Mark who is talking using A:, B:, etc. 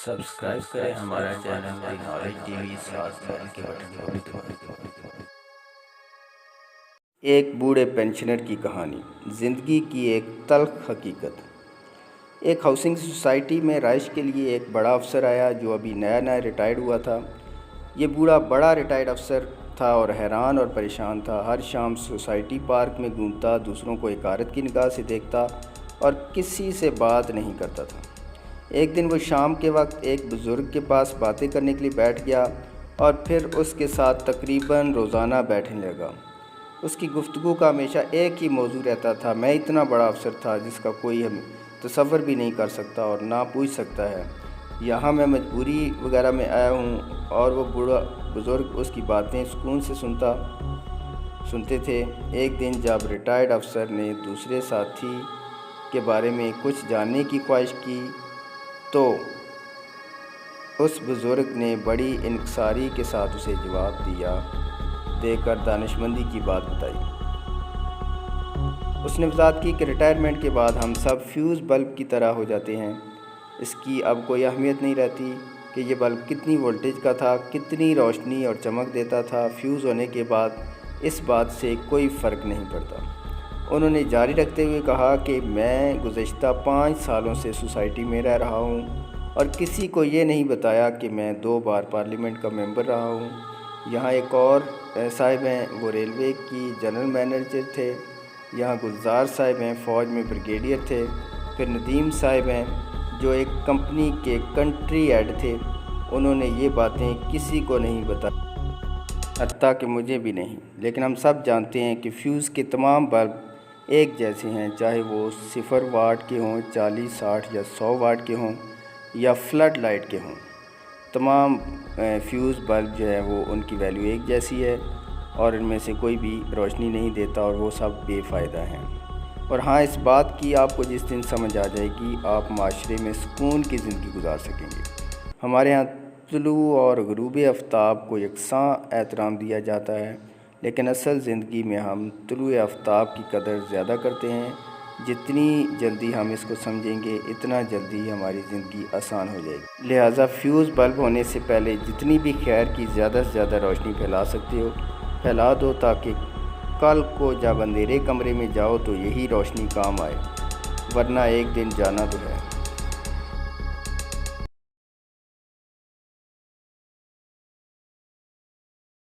A: Subscribe کریں ہمارا channel the knowledge T V, ساتھ بیل کے بٹن کو بھی دبائیں۔
B: ایک بوڑھے پینشنر کی کہانی، زندگی کی ایک تلخ حقیقت۔ ایک ہاؤسنگ سوسائٹی میں رہائش کے لیے ایک بڑا افسر آیا جو ابھی نیا ریٹائرڈ ہوا تھا۔ یہ بوڑھا بڑا ریٹائرڈ افسر تھا اور حیران اور پریشان تھا۔ ہر شام سوسائٹی پارک میں گھومتا، دوسروں کو حقارت کی نگاہ سے دیکھتا اور کسی سے بات نہیں کرتا تھا۔ ایک دن وہ شام کے وقت ایک بزرگ کے پاس باتیں کرنے کے لیے بیٹھ گیا اور پھر اس کے ساتھ تقریباً روزانہ بیٹھنے لگا۔ اس کی گفتگو کا ہمیشہ ایک ہی موضوع رہتا تھا: میں اتنا بڑا افسر تھا جس کا کوئی تصور بھی نہیں کر سکتا اور نہ پوچھ سکتا ہے۔ یہاں میں مجبوری وغیرہ میں آیا ہوں۔ اور وہ بزرگ اس کی باتیں سکون سے سنتے تھے۔ ایک دن جب ریٹائرڈ افسر نے دوسرے ساتھی کے بارے میں کچھ جاننے کی خواہش کی تو اس بزرگ نے بڑی انکساری کے ساتھ اسے جواب دے کر دانشمندی کی بات بتائی۔ اس نے وضاحت کی کہ ریٹائرمنٹ کے بعد ہم سب فیوز بلب کی طرح ہو جاتے ہیں۔ اس کی اب کوئی اہمیت نہیں رہتی کہ یہ بلب کتنی وولٹیج کا تھا، کتنی روشنی اور چمک دیتا تھا۔ فیوز ہونے کے بعد اس بات سے کوئی فرق نہیں پڑتا۔ انہوں نے جاری رکھتے ہوئے کہا کہ میں گزشتہ 5 سالوں سے سوسائٹی میں رہ رہا ہوں اور کسی کو یہ نہیں بتایا کہ میں 2 بار پارلیمنٹ کا ممبر رہا ہوں۔ یہاں ایک اور صاحب ہیں، وہ ریلوے کی جنرل مینیجر تھے۔ یہاں گلزار صاحب ہیں، فوج میں بریگیڈیئر تھے۔ پھر ندیم صاحب ہیں جو ایک کمپنی کے کنٹری ہیڈ تھے۔ انہوں نے یہ باتیں کسی کو نہیں بتائی، حتیٰ کہ مجھے بھی نہیں۔ لیکن ہم سب جانتے ہیں کہ فیوز کے تمام بلب ایک جیسے ہیں، چاہے وہ 0 واٹ کے ہوں، 40، 60 یا 100 واٹ کے ہوں یا فلڈ لائٹ کے ہوں۔ تمام فیوز بلب جو ہے وہ ان کی ویلیو ایک جیسی ہے اور ان میں سے کوئی بھی روشنی نہیں دیتا اور وہ سب بے فائدہ ہیں۔ اور ہاں، اس بات کی آپ کو جس دن سمجھ آ جائے گی، آپ معاشرے میں سکون کی زندگی گزار سکیں گے۔ ہمارے ہاں طلوع اور غروب آفتاب کو یکساں احترام دیا جاتا ہے، لیکن اصل زندگی میں ہم طلوع آفتاب کی قدر زیادہ کرتے ہیں۔ جتنی جلدی ہم اس کو سمجھیں گے، اتنا جلدی ہماری زندگی آسان ہو جائے گی۔ لہٰذا فیوز بلب ہونے سے پہلے جتنی بھی خیر کی زیادہ سے زیادہ روشنی پھیلا سکتے ہو پھیلا دو، تاکہ کل کو جب اندھیرے کمرے میں جاؤ تو یہی روشنی کام آئے، ورنہ ایک دن جانا تو ہے۔